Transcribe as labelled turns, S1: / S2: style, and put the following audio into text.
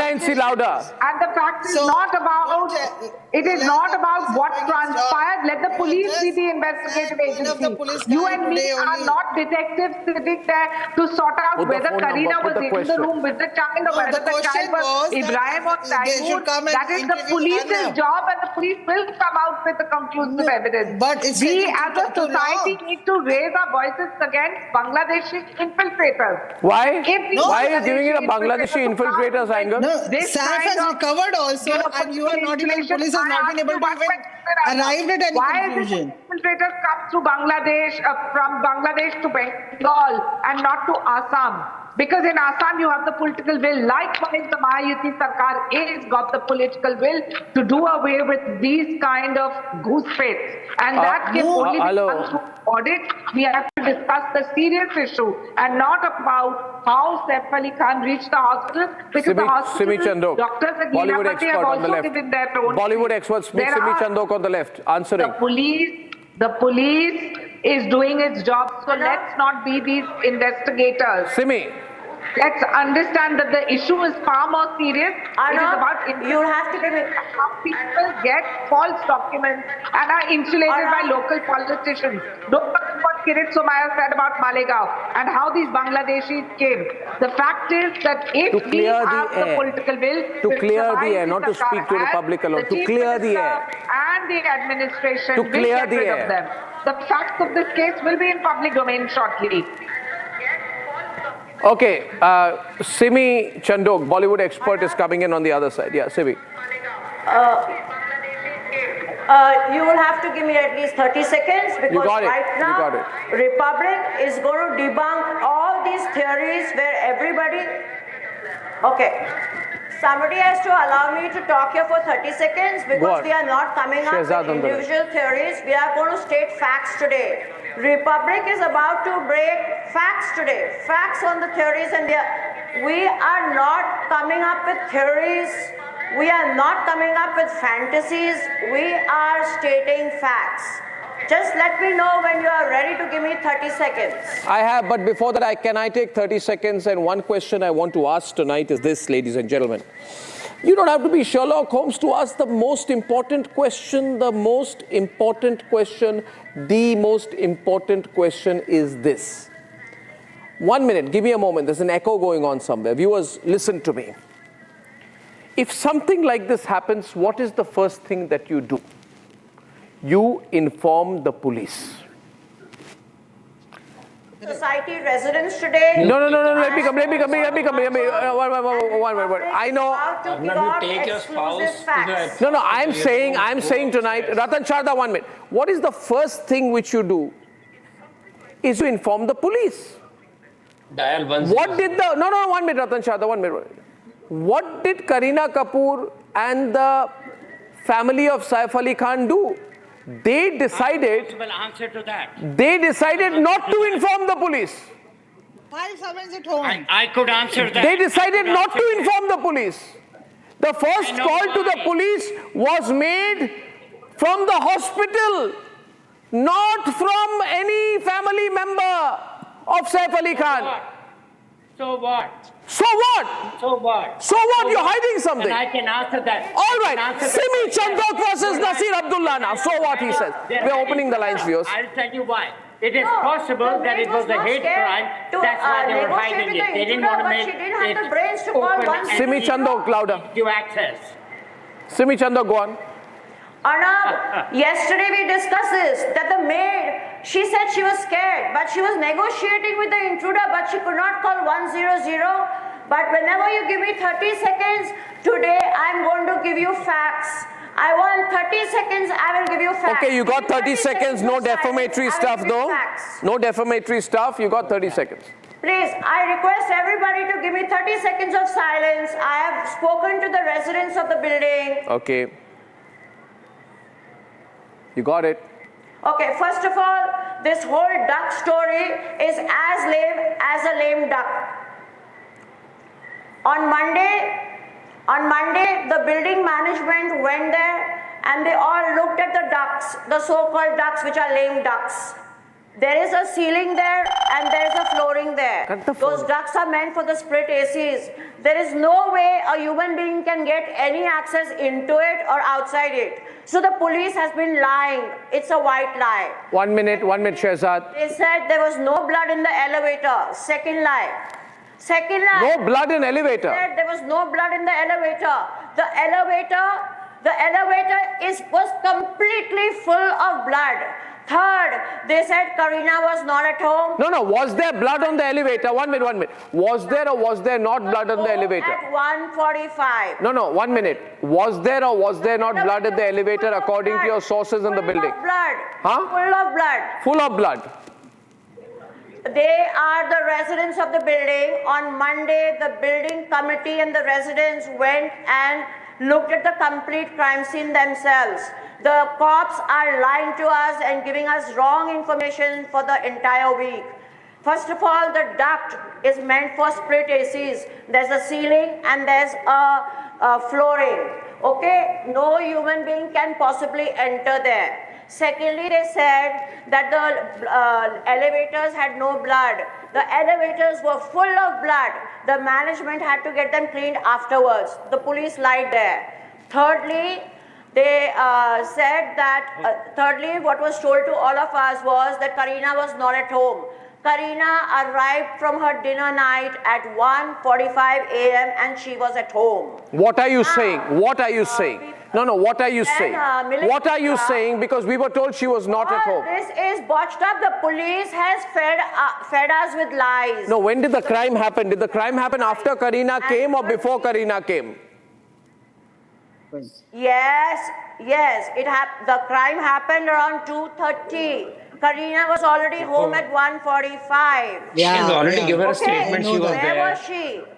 S1: Lancy, louder.
S2: And the fact is not about, it is not about what transpired. Let the police be the investigative agency. You and me are not detectives sitting there to sort out whether Kareena was in the room with the child or whether the child was Ibrahim or Taimur. That is the police's job, and the police will come out with the conclusive evidence.
S3: But
S2: we as a society need to raise our voices against Bangladeshi infiltrators.
S1: Why? Why are you
S2: Bangladeshi
S1: giving it a Bangladeshi infiltrators angle?
S3: No,
S2: This
S3: SAF
S2: kind
S3: has
S2: of,
S3: recovered also, and you are not even, police has not been able to even arrive at any conclusion.
S2: Why infiltrators come through Bangladesh, from Bangladesh to Bengal and not to Assam? Because in Assam you have the political will. Likewise, the Mahayuti Sarkar is got the political will to do away with these kind of goose fates. And that can only be done through audit. We have to discuss the serious issue and not about how Saif Ali Khan reached the hospital. Because the hospital
S1: Simi Chandok,
S2: doctors at
S1: Bollywood
S2: Leela
S1: expert
S2: have
S1: on the
S2: also
S1: left.
S2: given their own.
S1: Bollywood expert, Simi Chandok on the left, answering.
S2: The police is doing its job, so let's not be these investigators.
S1: Simi.
S2: Let's understand that the issue is far more serious. It is about
S4: you have to give me
S2: how people get false documents and are insulated by local politicians. Don't forget what Kirit Somaya said about Malegaon and how these Bangladeshis came. The fact is that if we have the political will
S1: to clear the air, not to speak to the public alone, to clear the air,
S2: and the administration
S1: to
S2: will
S1: clear
S2: get
S1: the
S2: rid
S1: air.
S2: of them. The facts of this case will be in public domain shortly.
S1: Okay, Simi Chandok, Bollywood expert, is coming in on the other side. Yeah, Simi.
S4: You will have to give me at least 30 seconds because right now Republic is going to debunk all these theories where everybody... Okay. Somebody has to allow me to talk here for 30 seconds because we are not coming up with individual theories. We are going to state facts today. Republic is about to break facts today. Facts on the theories, and we are not coming up with theories. We are not coming up with fantasies. We are stating facts. Just let me know when you are ready to give me 30 seconds.
S1: I have, but before that, can I take 30 seconds? And one question I want to ask tonight is this, ladies and gentlemen. You don't have to be Sherlock Holmes to ask the most important question. The most important question is this. 1 minute, give me a moment. There's an echo going on somewhere. Viewers, listen to me. If something like this happens, what is the first thing that you do? You inform the police.
S4: Society residents today.
S1: No. Let me come. I know.
S5: Take your spouse.
S1: No. I'm saying tonight, Ratan Sharda, 1 minute. What is the first thing which you do? Is you inform the police.
S5: Dial 1.
S1: What did the 1 minute, Ratan Sharda, 1 minute. What did Kareena Kapoor and the family of Saif Ali Khan do? They decided not to inform the police.
S3: Five summons at home.
S5: I could answer that.
S1: They decided not to inform the police. The first call to the police was made from the hospital, not from any family member of Saif Ali Khan.
S5: So what?
S1: So what?
S5: So what?
S1: So what? You're hiding something.
S5: And I can answer that.
S1: All right. Simi Chandok versus Nasir Abdullah now. So what, he says. We're opening the lines, viewers.
S5: I'll tell you why. It is possible that it was a hate crime. That's why they were hiding it. They didn't want to make it open.
S1: Simi Chandok, louder.
S5: To access.
S1: Simi Chandok, go on.
S4: Arnab, yesterday we discussed this, that the maid, she said she was scared, but she was negotiating with the intruder, but she could not call 100. But whenever you give me 30 seconds, today I'm going to give you facts. I want 30 seconds, I will give you facts.
S1: Okay, you got 30 seconds, no defamatory stuff though. No defamatory stuff, you got 30 seconds.
S4: Please, I request everybody to give me 30 seconds of silence. I have spoken to the residents of the building.
S1: Okay. You got it.
S4: Okay, first of all, this whole duck story is as lame as a lame duck. On Monday, the building management went there and they all looked at the ducks, the so-called ducks, which are lame ducks. There is a ceiling there and there is a flooring there.
S1: Cut the
S4: Those
S1: phone.
S4: ducts are meant for the split ACs. There is no way a human being can get any access into it or outside it. So the police has been lying. It's a white lie.
S1: 1 minute, Shehzad.
S4: They said there was no blood in the elevator. Second lie. Second lie.
S1: No blood in elevator.
S4: Said there was no blood in the elevator. The elevator was completely full of blood. Third, they said Kareena was not at home.
S1: No. Was there blood on the elevator? 1 minute. Was there or was there not blood on the elevator?
S4: At 1:45.
S1: No. 1 minute. Was there or was there not blood in the elevator
S4: Full of
S1: according to
S4: blood.
S1: your sources in the building?
S4: Full of blood.
S1: Huh?
S4: Full of blood.
S1: Full of blood.
S4: They are the residents of the building. On Monday, the building committee and the residents went and looked at the complete crime scene themselves. The cops are lying to us and giving us wrong information for the entire week. First of all, the duct is meant for split ACs. There's a ceiling and there's a flooring. Okay? No human being can possibly enter there. Secondly, they said that the elevators had no blood. The elevators were full of blood. The management had to get them cleaned afterwards. The police lied there. Thirdly, they said that, what was told to all of us was that Kareena was not at home. Kareena arrived from her dinner night at 1:45 a.m. and she was at home.
S1: What are you saying? What are you saying? No, what are you saying? What are you saying? Because we were told she was not at home.
S4: This is botched up. The police has fed us with lies.
S1: No, when did the crime happen? Did the crime happen after Kareena came or before Kareena came?
S4: Yes. The crime happened around 2:30. Kareena was already home at 1:45.
S3: Yeah,
S6: She has already
S3: yeah.
S6: given a
S4: Okay,
S6: statement. She was
S4: where
S6: there.
S4: was she?